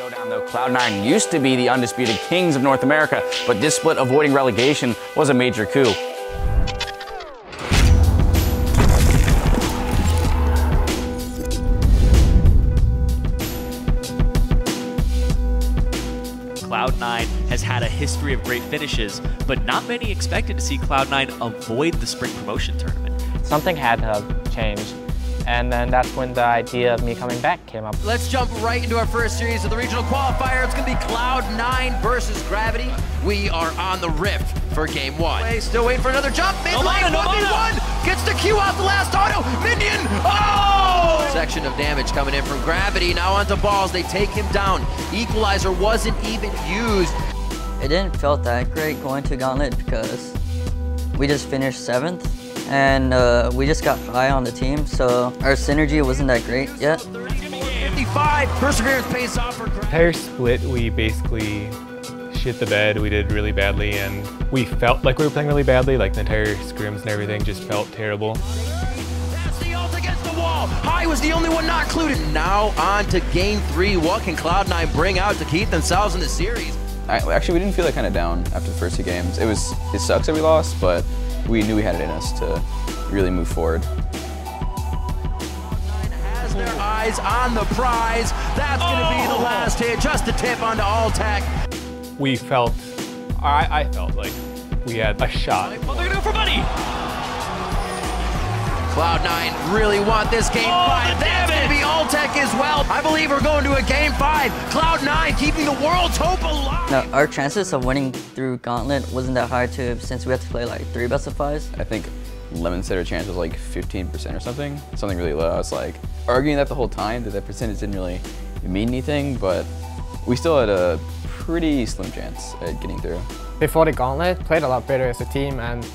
Showdown, though, Cloud9 used to be the undisputed kings of North America, but this split avoiding relegation was a major coup. Cloud9 has had a history of great finishes, but not many expected to see Cloud9 avoid the spring promotion tournament. Something had to change, and then that's when the idea of me coming back came up. Let's jump right into our first series of the regional qualifier. It's going to be Cloud9 versus Gravity. We are on the Rift for game one. Still waiting for another jump. Mid-lane, 1v1. Gets the Q off the last auto. Minion. Oh! Section of damage coming in from Gravity. Now onto balls. They take him down. Equalizer wasn't even used. It didn't feel that great going to Gauntlet because we just finished 7th and we just got high on the team, so our synergy wasn't that great yet. 55. Perseverance pays off for Gravity. Entire split, we basically shit the bed. We did really badly, and we felt like we were playing really badly. Like the entire scrims and everything just felt terrible. That's the ult against the wall. High was the only one not included. Now on to game 3. What can Cloud9 bring out to keep themselves in the series? Actually, we didn't feel that kind of down after the first 2 games. It sucks that we lost, but we knew we had it in us to really move forward. Has their eyes on the prize. That's going to be the last hit. Just a tip onto Alltech. We felt, I felt like we had a shot. Well, they're going to go for money. Cloud9 really want this game 5. That's going to be Alltech as well. I believe we're going to a game 5. Cloud9 keeping the world's hope alive. Now, our chances of winning through Gauntlet wasn't that high too, since we had to play like 3 best of 5s. I think Lemon said her chance was like 15% or something really low. I was like arguing that the whole time, that percentage didn't really mean anything, but we still had a pretty slim chance at getting through. Before the Gauntlet, played a lot better as a team, and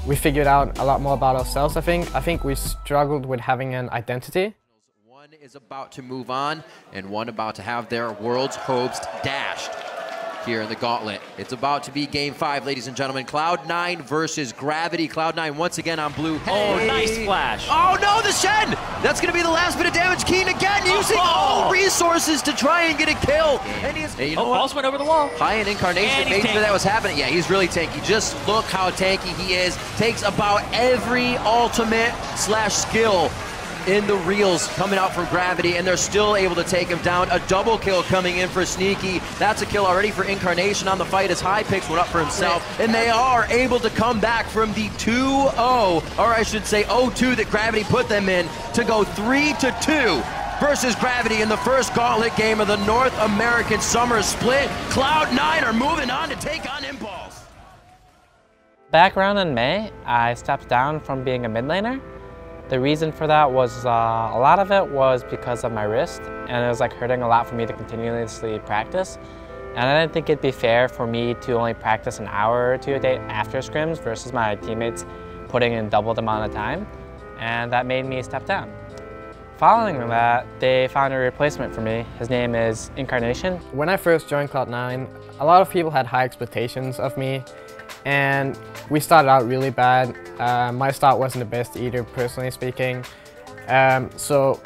we figured out a lot more about ourselves, I think. I think we struggled with having an identity. One is about to move on, and one about to have their world's hopes dashed here in the Gauntlet. It's about to be game 5, ladies and gentlemen. Cloud9 versus Gravity. Cloud9 once again on blue. Oh, nice flash. Oh no, the Shen! That's gonna be the last bit of damage. Keen again, using all resources to try and get a kill. And he is, hey, you know Balls went over the wall. High in Incarnation made sure that was happening. Yeah, he's really tanky. Just look how tanky he is. Takes about every ultimate / skill in the reels coming out from Gravity, and they're still able to take him down. A double kill coming in for Sneaky. That's a kill already for Incarnation on the fight as High picks one up for himself, and they are able to come back from the 2-0, or I should say 0-2 that Gravity put them in, to go 3-2 versus Gravity in the first Gauntlet game of the North American Summer Split. Cloud9 are moving on to take on Impulse. Back around in May, I stepped down from being a mid laner. The reason for that was a lot of it was because of my wrist, and it was like hurting a lot for me to continuously practice. And I didn't think it'd be fair for me to only practice an hour or 2 a day after scrims versus my teammates putting in double the amount of time, and that made me step down. Following that, they found a replacement for me. His name is Incarnation. When I first joined Cloud9, a lot of people had high expectations of me, and we started out really bad. My start wasn't the best either, personally speaking. So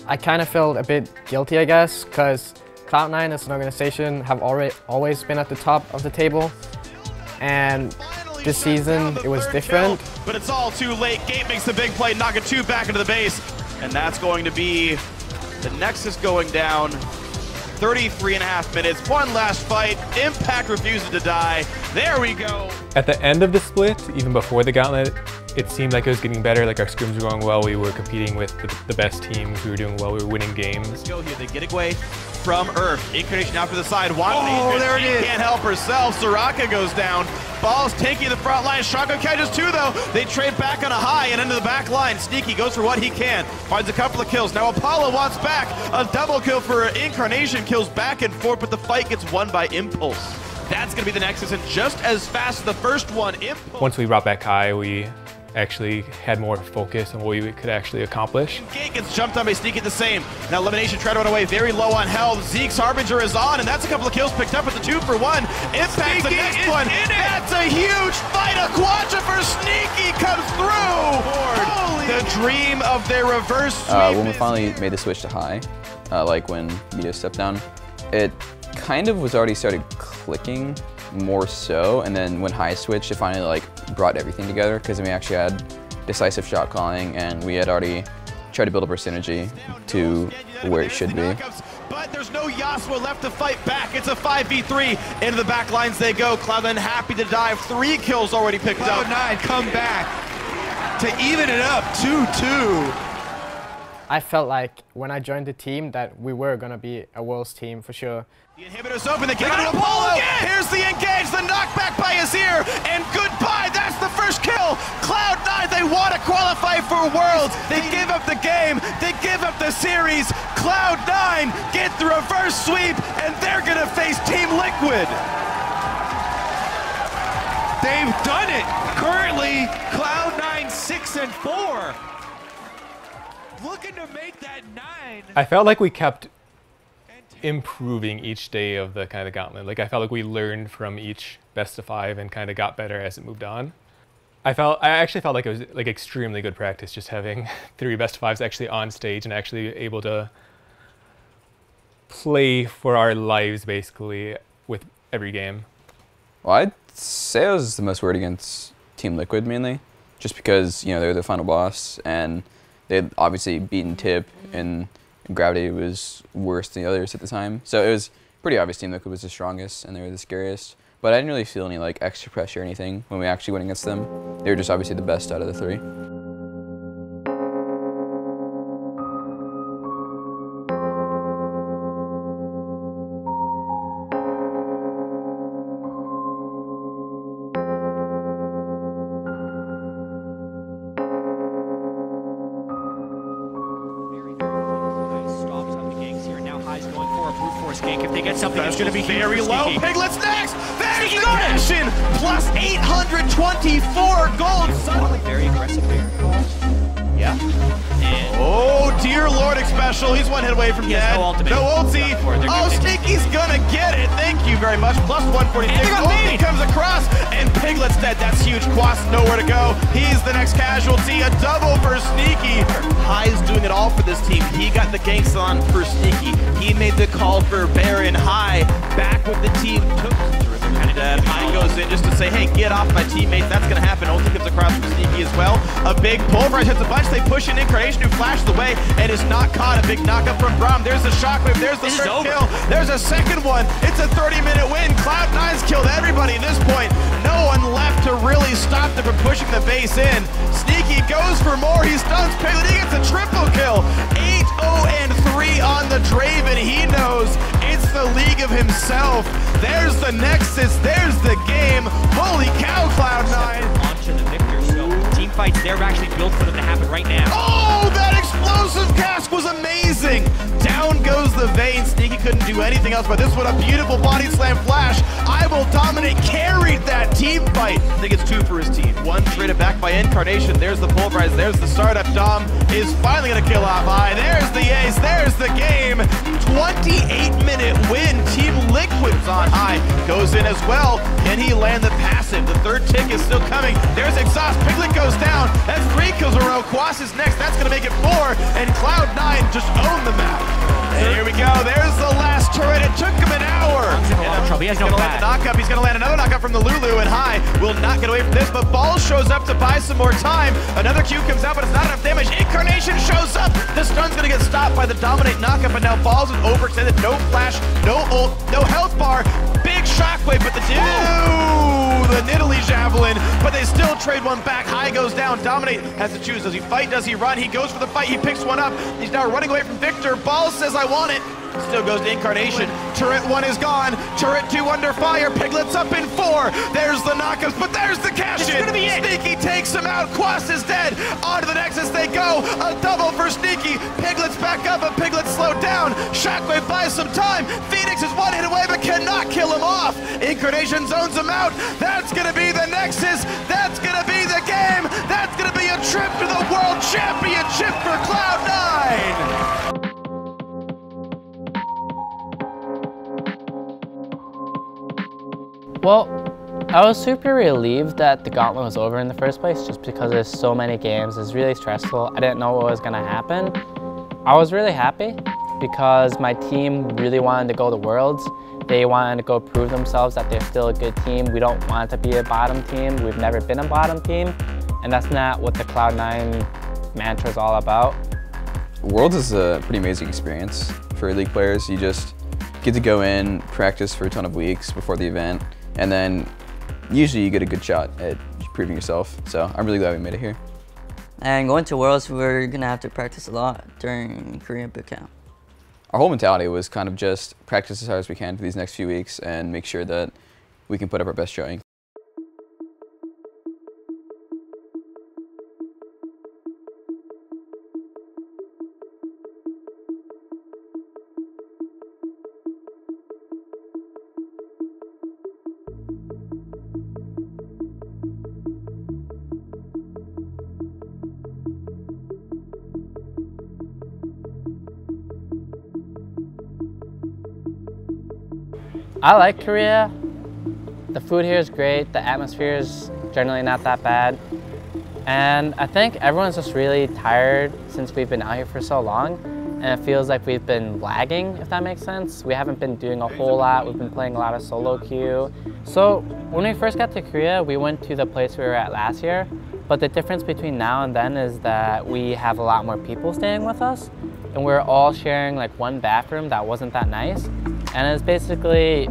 I kind of felt a bit guilty, I guess, because Cloud9 as an organization have always been at the top of the table. And this season, it was different. But it's all too late. Gate makes the big play, knocking 2 back into the base. And that's going to be the Nexus going down. 33.5 minutes, one last fight. Impact refuses to die. There we go. At the end of the split, even before the Gauntlet, it seemed like it was getting better. Like our scrims were going well. We were competing with the best teams. We were doing well. We were winning games. Go here. They get away from Earth. Incarnation out to the side. There it is. Can't help herself. Soraka goes down. Balls Tanky in the front line. Shotgun catches 2 though. They trade back on a High and into the back line. Sneaky goes for what he can. Finds a couple of kills. Now Apollo wants back. A double kill for Incarnation. Kills back and forth, but the fight gets won by Impulse. That's going to be the Nexus, and just as fast as the first one, Impulse. Once we brought back High, we actually had more focus on what we could actually accomplish. Gate gets jumped on by Sneaky the same. Now Elimination try to run away, very low on health. Zeke's Harbinger is on, and that's a couple of kills picked up with the 2-for-1. Impact the next one. That's a huge fight. A Quadra for Sneaky comes through. The dream of their reverse sweep. When we finally made the switch to High, like when Mito stepped down, It kind of was already started clicking more so, and then when High switched, it finally like brought everything together because we actually had decisive shot calling, and we had already tried to build up our synergy to where it should be. But there's no Yasuo left to fight back. It's a 5v3. Into the back lines they go. Cloud9 happy to dive. 3 kills already picked up. Cloud9 come back to even it up, 2-2. I felt like when I joined the team that we were going to be a Worlds team for sure. The inhibitor's open, they give it to Apollo. Here's the engage, the knockback by Azir, and goodbye, that's the first kill. Cloud9, they want to qualify for Worlds. They give up the game, they give up the series. Cloud9 get the reverse sweep, and they're gonna face Team Liquid. They've done it. Currently, Cloud9 6-4. Looking to make that 9. I felt like we kept improving each day of the kind of gauntlet. Like I felt like we learned from each best of 5 and kind of got better as it moved on. I actually felt like it was like extremely good practice just having 3 best of 5s actually on stage and actually able to play for our lives basically with every game. Well, I'd say I was the most worried against Team Liquid mainly, just because, you know, they're the final boss and they had obviously beaten Tip, and Gravity was worse than the others at the time. So it was pretty obvious Team Liquid was the strongest and they were the scariest. But I didn't really feel any like extra pressure or anything when we actually went against them. They were just obviously the best out of the 3. If they get something, that's going to be very low. Piglet's next. There's the passion. Plus 824 gold. Suddenly very aggressive here. Yeah. And oh, dear Lord, special. He's 1 hit away from dead. No ultimate. No ulti. Oh, Sneaky's gonna get it. Thank you very much. Plus 146. Ulti comes across, and Piglet's dead. That's huge. Quas nowhere to go. He's the next casualty. A double for Sneaky. High's doing it all for this team. He got the ganks on for Sneaky. He made the call for Baron. High back with the team. Took High goes in just to say, hey, get off my teammates. That's going to happen. Ulti comes across from Sneaky as well. A big pulverize hits a bunch. They push in Incarnation, who flashes away and is not caught. A big knockup from Braum. There's the shockwave. There's the first kill. There's a second one. It's a 30-minute win. Cloud9's killed everybody at this point. No one left to really stop them from pushing the base in. Sneaky goes for more. He stuns Piglet. He gets a triple kill. 8-0-3 on the Draven. He knows it's the league of himself. There's the Nexus. There's the game. Holy cow, Cloud9. Launch of the Victor, so team fights, they're actually built for them to happen right now. Oh, that explosive cast was amazing. Down goes the Vayne. Sneaky couldn't do anything else, but this one, a beautiful body slam flash. I Will Dominate carried that team fight. I think it's 2 for his team. 1 traded back by Incarnation. There's the pulverize. There's the startup. Dom is finally going to kill off High. There's the ace. There's the game. 28-minute win. Team Liquid's on High. Goes in as well. Can he land the passive? The third tick is still coming. There's Exhaust. Piglet goes down. That's 3 kills in a row. Quas is next. That's going to make it 4. And Cloud9 just owned the map. And here we go. There's the last turret. It took him an hour. He has no land the knockup. He's going to land another knockup from the Lulu, and High will not get away from this, but Balls shows up to buy some more time. Another Q comes out, but it's not enough damage. Incarnation shows up. The stun's going to get stopped by the Dominate knockup, and now Balls is overextended. No flash, no ult, no health bar. Big shockwave, but the Nidalee Javelin, but they still trade one back. High goes down. Dominate has to choose. Does he fight? Does he run? He goes for the fight. He picks one up. He's now running away from Victor. Balls says, I want it. Still goes to Incarnation. Turret 1 is gone. Turret 2 under fire. Piglet's up in 4. There's the knockups, but there's the cash-in. Sneaky takes him out. Quas is dead. On to the Nexus they go. A double for Sneaky. Piglet's back up, but Piglet's slowed down. Shockwave buys some time. Phoenix is 1 hit away, but cannot kill him off. Incarnation zones him out. That's going to be the Nexus. That's going to be the game. That's going to be a trip to the World Championship for Cloud9. Well, I was super relieved that the gauntlet was over in the first place, just because there's so many games. It's really stressful. I didn't know what was going to happen. I was really happy, because my team really wanted to go to Worlds. They wanted to go prove themselves that they're still a good team. We don't want to be a bottom team. We've never been a bottom team, and that's not what the Cloud9 mantra is all about. Worlds is a pretty amazing experience for League players. You just get to go in, practice for a ton of weeks before the event, and then usually you get a good shot at proving yourself. So I'm really glad we made it here. And going to Worlds, we're gonna have to practice a lot during Korean boot camp. Our whole mentality was kind of just practice as hard as we can for these next few weeks and make sure that we can put up our best showing. I like Korea. The food here is great. The atmosphere is generally not that bad. And I think everyone's just really tired since we've been out here for so long. And it feels like we've been lagging, if that makes sense. We haven't been doing a whole lot. We've been playing a lot of solo queue. So when we first got to Korea, we went to the place we were at last year. But the difference between now and then is that we have a lot more people staying with us. And we're all sharing like one bathroom that wasn't that nice. And it's basically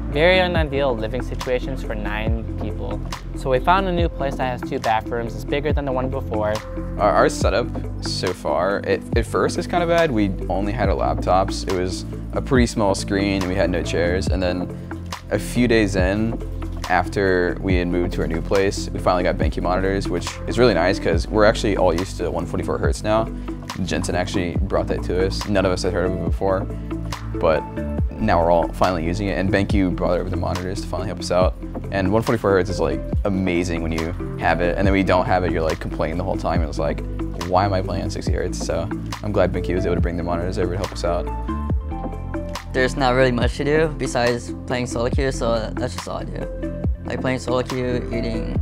very unideal living situations for 9 people. So we found a new place that has 2 bathrooms. It's bigger than the one before. Our setup so far, at first it's kind of bad. We only had our laptops. It was a pretty small screen and we had no chairs. And then a few days in, after we had moved to our new place, we finally got BenQ monitors, which is really nice because we're actually all used to 144 Hertz now. Jensen actually brought that to us. None of us had heard of it before, but now we're all finally using it, and BenQ brought over the monitors to finally help us out. And 144 Hertz is like amazing when you have it, and then when you don't have it, you're like complaining the whole time. It was like, why am I playing on 60 Hertz? So I'm glad BenQ was able to bring the monitors over to help us out. There's not really much to do besides playing solo queue, so that's just all I do. Like playing solo queue, eating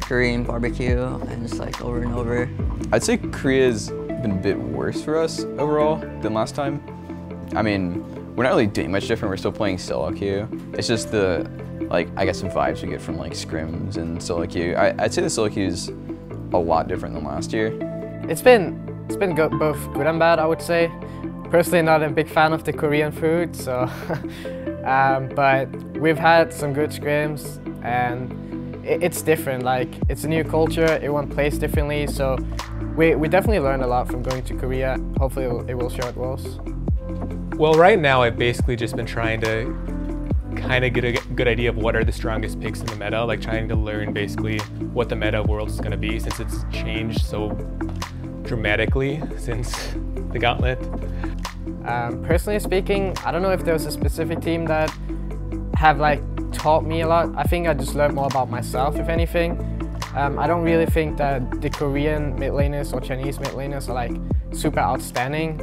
Korean barbecue, and just like over and over. I'd say Korea's been a bit worse for us overall than last time. I mean, we're not really doing much different. We're still playing solo queue. It's just the, like, I guess some vibes we get from like scrims and solo queue. I'd say the solo queue is a lot different than last year. It's been good, both good and bad, I would say. Personally, not a big fan of the Korean food, so but we've had some good scrims, and it's different. Like, it's a new culture. Everyone plays differently, so we definitely learned a lot from going to Korea. Hopefully, it will show at Worlds. Well, right now I've basically just been trying to kind of get a good idea of what are the strongest picks in the meta, like trying to learn basically what the meta of Worlds is going to be since it's changed so dramatically since the Gauntlet. Personally speaking, I don't know if there's a specific team that have like taught me a lot. I think I just learned more about myself, if anything. I don't really think that the Korean mid laners or Chinese mid laners are like super outstanding.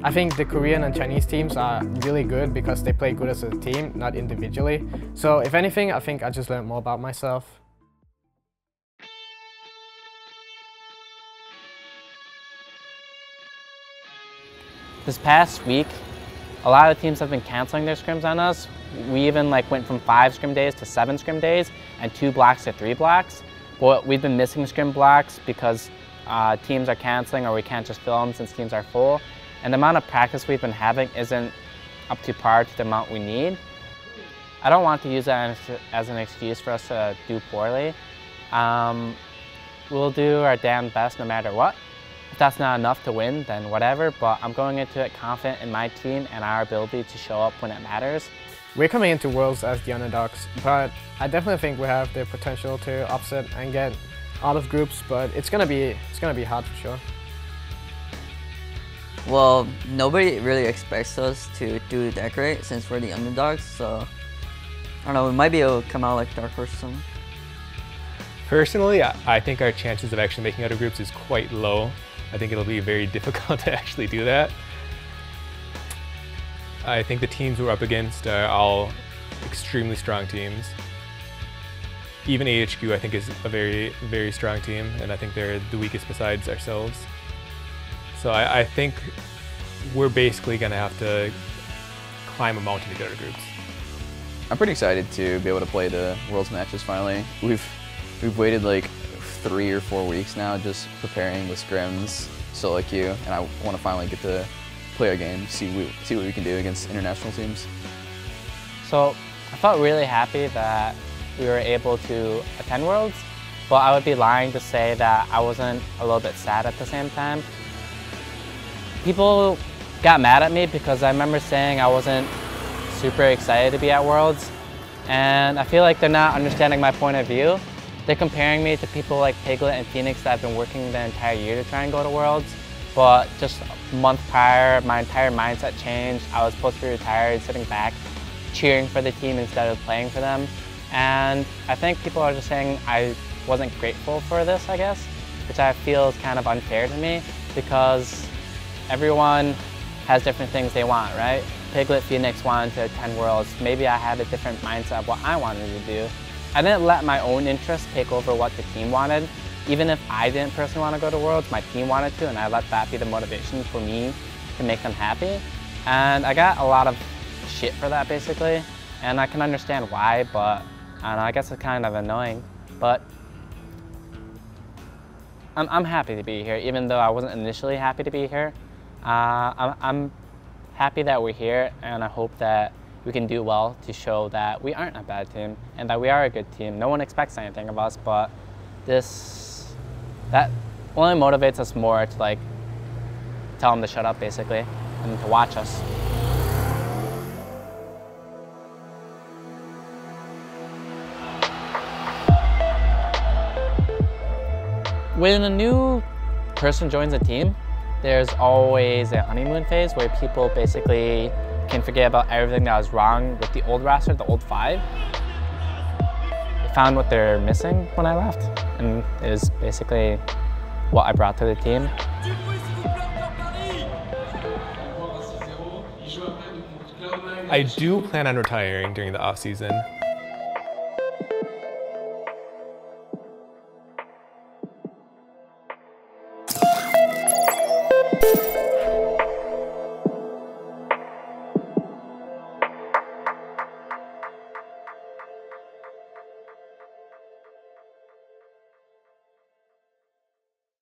I think the Korean and Chinese teams are really good because they play good as a team, not individually. So if anything, I think I just learned more about myself. This past week, a lot of teams have been canceling their scrims on us. We even like went from 5 scrim days to 7 scrim days and 2 blocks to 3 blocks. But we've been missing scrim blocks because teams are canceling or we can't just fill them since teams are full. And the amount of practice we've been having isn't up to par to the amount we need. I don't want to use that as an excuse for us to do poorly. We'll do our damn best no matter what. If that's not enough to win, then whatever, but I'm going into it confident in my team and our ability to show up when it matters. We're coming into Worlds as the underdogs, but I definitely think we have the potential to upset and get out of groups, but it's gonna be hard for sure. Well, nobody really expects us to do that great since we're the underdogs, so I don't know, we might be able to come out like dark horse or something. Personally, I think our chances of actually making out of groups is quite low. I think it'll be very difficult to actually do that. I think the teams we're up against are all extremely strong teams. Even AHQ, I think, is a very, very strong team, and I think they're the weakest besides ourselves. So I think we're basically going to have to climb a mountain to get our groups. I'm pretty excited to be able to play the Worlds matches finally. We've waited like 3 or 4 weeks now just preparing the scrims, solo queue, and I want to finally get to play a game, see what we can do against international teams. So I felt really happy that we were able to attend Worlds, but I would be lying to say that I wasn't a little bit sad at the same time. People got mad at me because I remember saying I wasn't super excited to be at Worlds, and I feel like they're not understanding my point of view. They're comparing me to people like Piglet and Phoenix that have been working the entire year to try and go to Worlds, but just a month prior, my entire mindset changed. I was supposed to be retired, sitting back, cheering for the team instead of playing for them. And I think people are just saying I wasn't grateful for this, I guess, which I feel is kind of unfair to me because everyone has different things they want, right? Piglet, Phoenix wanted to attend Worlds. Maybe I had a different mindset of what I wanted to do. I didn't let my own interests take over what the team wanted. Even if I didn't personally want to go to Worlds, my team wanted to, and I let that be the motivation for me to make them happy. And I got a lot of shit for that, basically, and I can understand why, but I don't know, I guess it's kind of annoying. But I'm happy to be here, even though I wasn't initially happy to be here. I'm happy that we're here, and I hope that we can do well to show that we aren't a bad team and that we are a good team. No one expects anything of us, but that only motivates us more to like tell them to shut up, basically, and to watch us. When a new person joins a team, there's always a honeymoon phase where people basically can forget about everything that was wrong with the old roster, the old 5. They found what they're missing when I left, and it was basically what I brought to the team. I do plan on retiring during the off season.